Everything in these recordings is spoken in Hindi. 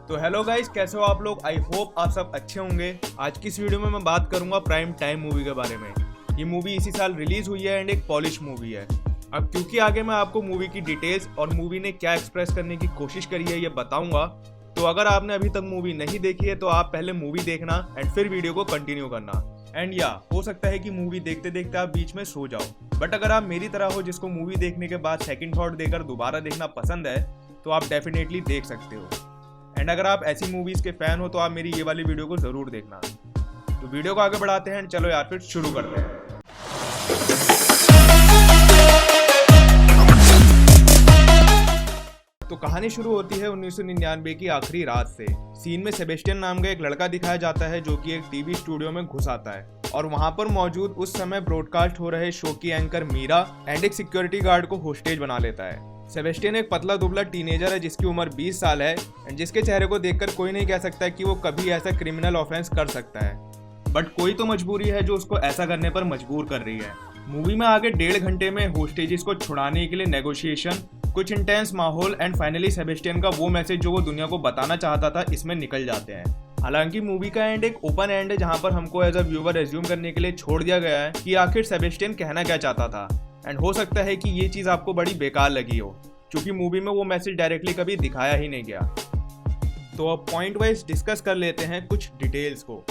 तो हेलो गाइस, कैसे हो आप लोग। आई होप आप सब अच्छे होंगे। आज की इस वीडियो में मैं बात करूंगा प्राइम टाइम मूवी के बारे में। ये मूवी इसी साल रिलीज हुई है एंड एक पॉलिश मूवी है। अब क्योंकि आगे मैं आपको मूवी की डिटेल्स और मूवी ने क्या एक्सप्रेस करने की कोशिश करी है ये बताऊंगा, तो अगर आपने अभी तक मूवी नहीं देखी है तो आप पहले मूवी देखना एंड फिर वीडियो को कंटिन्यू करना। एंड हो सकता है कि मूवी देखते देखते आप बीच में सो जाओ, बट अगर आप मेरी तरह हो जिसको मूवी देखने के बाद सेकंड थॉट देकर दोबारा देखना पसंद है तो आप डेफिनेटली देख सकते हो। एंड अगर आप ऐसी मूवीज के फैन हो तो आप मेरी ये वाली वीडियो को जरूर देखना। तो वीडियो को आगे बढ़ाते हैं। चलो यार फिर शुरू करते हैं। तो कहानी शुरू होती है 1999 की आखिरी रात से। सीन में सेबेस्टियन नाम का एक लड़का दिखाया जाता है जो कि एक टीवी स्टूडियो में घुस आता है और वहां पर मौजूद उस समय ब्रॉडकास्ट हो रहे शो की एंकर मीरा एंड एक सिक्योरिटी गार्ड को होस्टेज बना लेता है। सेबेस्टियन एक पतला दुबला टीनेजर है जिसकी उम्र 20 साल है एंड जिसके चेहरे को देखकर कोई नहीं कह सकता कि वो कभी ऐसा क्रिमिनल ऑफेंस कर सकता है, बट कोई तो मजबूरी है जो उसको ऐसा करने पर मजबूर कर रही है। मूवी में आगे 1.5 घंटे में होस्टेजेस को छुड़ाने के लिए नेगोशिएशन, कुछ इंटेंस माहौल एंड फाइनली सेबेस्टियन का वो मैसेज जो वो दुनिया को बताना चाहता था इसमें निकल जाते हैं। हालांकि मूवी का एंड एक ओपन एंड है जहां पर हमको एज अ व्यूअर एज्यूम करने के लिए छोड़ दिया गया है कि आखिर सेबेस्टियन कहना क्या चाहता था। एंड हो सकता है कि ये चीज आपको बड़ी बेकार लगी हो क्योंकि मूवी में वो मैसेज डायरेक्टली कभी दिखाया ही नहीं गया। तो अब पॉइंट वाइज डिस्कस कर लेते हैं कुछ डिटेल्स को।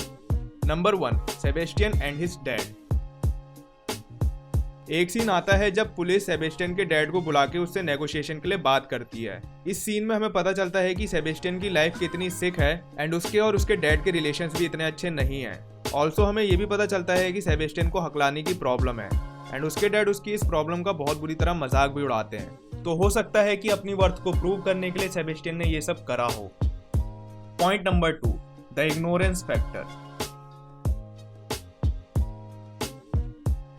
Number 1, Sebastian and his dad. एक सीन आता है जब पुलिस सेबेस्टियन के डैड को बुला के उससे नेगोशिएशन के लिए बात करती है। इस सीन में हमें पता चलता है कि सेबेस्टियन की लाइफ कितनी सिक है एंड उसके और उसके डैड के रिलेशंस भी इतने अच्छे नहीं हैं। ऑल्सो हमें ये भी पता चलता है कि सेबेस्टियन को हकलाने की प्रॉब्लम है एंड उसके डैड उसकी इस प्रॉब्लम का बहुत बुरी तरह मजाक भी उड़ाते हैं। तो हो सकता है कि अपनी वर्थ को प्रूव करने के लिए सेबेस्टियन ने ये सब करा हो। Point number 2, the ignorance factor.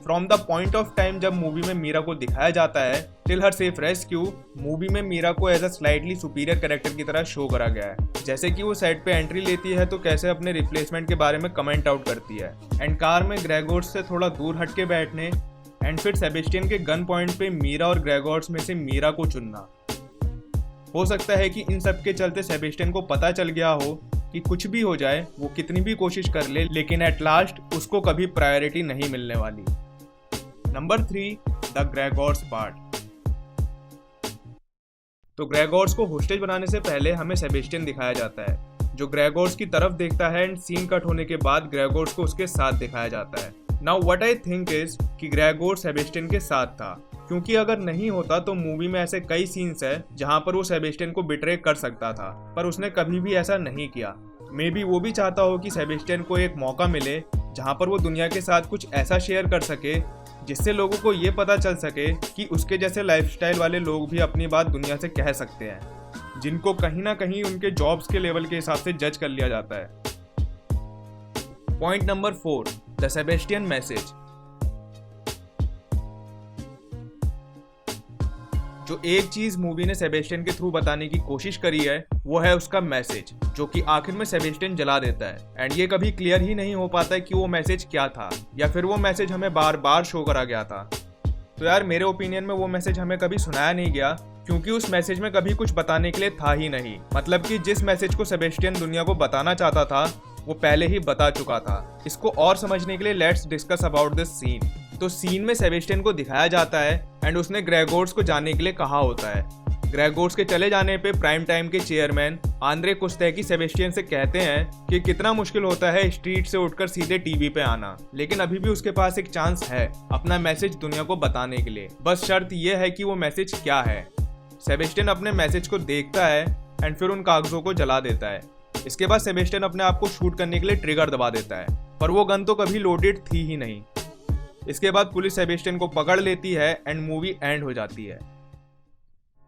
From the point of time जब मूवी में मीरा को दिखाया जाता है till her safe rescue, movie में मीरा को as a slightly superior character की तरह शो करा गया है। जैसे कि वो सेट पे एंट्री लेती है तो कैसे अपने रिप्लेसमेंट के बारे में कमेंट आउट करती है एंड कार में ग्रेगोर्स से थोड़ा दूर हट के बैठने एंड फिर सेबेस्टियन के गन पॉइंट पे मीरा और ग्रेगोर्स में से मीरा को चुनना। हो सकता है कि इन सब के चलते सेबेस्टियन को पता चल गया हो कि कुछ भी हो जाए, वो कितनी भी कोशिश कर ले, लेकिन एट लास्ट उसको कभी प्रायोरिटी नहीं मिलने वाली। Number 3, the Gregor's part. तो ग्रेगोर्स को होस्टेज बनाने से पहले हमें सेबेस्टियन दिखाया जाता है जो ग्रेगोर्स की तरफ देखता है एंड सीन कट होने के बाद ग्रेगोर्स को उसके साथ दिखाया जाता है। Now what I think is कि ग्रेगोर्स सेबेस्टियन के साथ था, क्योंकि अगर नहीं होता तो मूवी में ऐसे कई सीन्स है जहां पर वो सेबेस्टियन को बिट्रे कर सकता था, पर उसने कभी भी ऐसा नहीं किया। मे बी वो भी चाहता हो कि सेबेस्टियन को एक मौका मिले जहां पर वो दुनिया के साथ कुछ ऐसा शेयर कर सके जिससे लोगों को ये पता चल सके कि उसके जैसे लाइफस्टाइल वाले लोग भी अपनी बात दुनिया से कह सकते हैं, जिनको कहीं ना कहीं उनके जॉब्स के लेवल के हिसाब से जज कर लिया जाता है। Point number 4, the Sebastian message. जो एक चीज मूवी ने सेबेस्टियन के थ्रू बताने की कोशिश करी है वो है उसका मैसेज, जो कि आखिर में सेबेस्टियन जला देता है एंड ये कभी क्लियर ही नहीं हो पाता है कि वो मैसेज क्या था या फिर वो मैसेज हमें बार बार शो करा गया था। तो यार मेरे ओपिनियन में वो मैसेज हमें कभी सुनाया नहीं गया क्योंकि उस मैसेज में कभी कुछ बताने के लिए था ही नहीं। मतलब कि जिस मैसेज को सेबेस्टियन दुनिया को बताना चाहता था वो पहले ही बता चुका था। इसको और समझने के लिए let's discuss about this scene. तो सीन में सेबेस्टियन को दिखाया जाता है एंड उसने ग्रेगोर्स को जाने के लिए कहा होता है। ग्रेगोर्स के चले जाने पे प्राइम टाइम के चेयरमैन आंद्रे कुस्तेकी सेबेस्टियन से कहते हैं कि कितना मुश्किल होता है स्ट्रीट से उठकर सीधे टीवी पे आना, लेकिन अभी भी उसके पास एक चांस है अपना मैसेज दुनिया को बताने के लिए। बस शर्त यह है कि वो मैसेज क्या है। सेबेस्टियन अपने मैसेज को देखता है एंड फिर उन कागजों को जला देता है। इसके बाद सेबेस्टियन अपने आप को शूट करने के लिए ट्रिगर दबा देता है, पर वो गन तो कभी लोडेड थी ही नहीं। इसके बाद पुलिस सेबेस्टियन को पकड़ लेती है एंड मूवी एंड हो जाती है।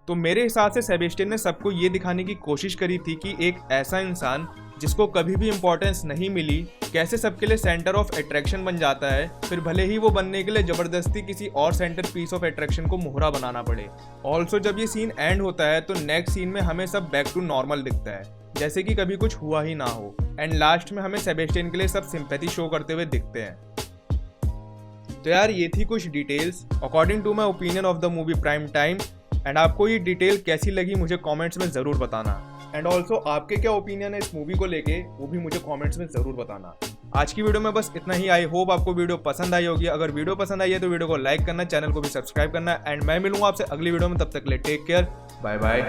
तो मेरे हिसाब से सेबेस्टियन ने सबको ये दिखाने की कोशिश करी थी कि एक ऐसा इंसान जिसको कभी भी इंपॉर्टेंस नहीं मिली कैसे सबके लिए सेंटर ऑफ अट्रैक्शन बन जाता है, फिर भले ही वो बनने के लिए जबरदस्ती किसी और सेंटर पीस ऑफ अट्रैक्शन को मोहरा बनाना पड़े। ऑल्सो जब ये सीन एंड होता है तो नेक्स्ट सीन में हमें सब बैक टू नॉर्मल दिखता है, जैसे कि कभी कुछ हुआ ही ना हो एंड लास्ट में हमें सेबेस्टियन के लिए सब सिंपैथी शो करते हुए दिखते हैं। तो यार ये थी कुछ details according to my opinion of the movie prime time and आपको ये डिटेल कैसी लगी मुझे कमेंट्स में ज़रूर बताना। एंड ऑल्सो आपके क्या ओपिनियन है इस मूवी को लेके, वो भी मुझे कमेंट्स में जरूर बताना। आज की वीडियो में बस इतना ही। आई होप आपको वीडियो पसंद आई होगी। अगर वीडियो पसंद आई है तो वीडियो को लाइक करना, चैनल को भी सब्सक्राइब करना। एंड मैं मिलूंगा आपसे अगली वीडियो में, तब तक के लिए टेक केयर, बाय बाय।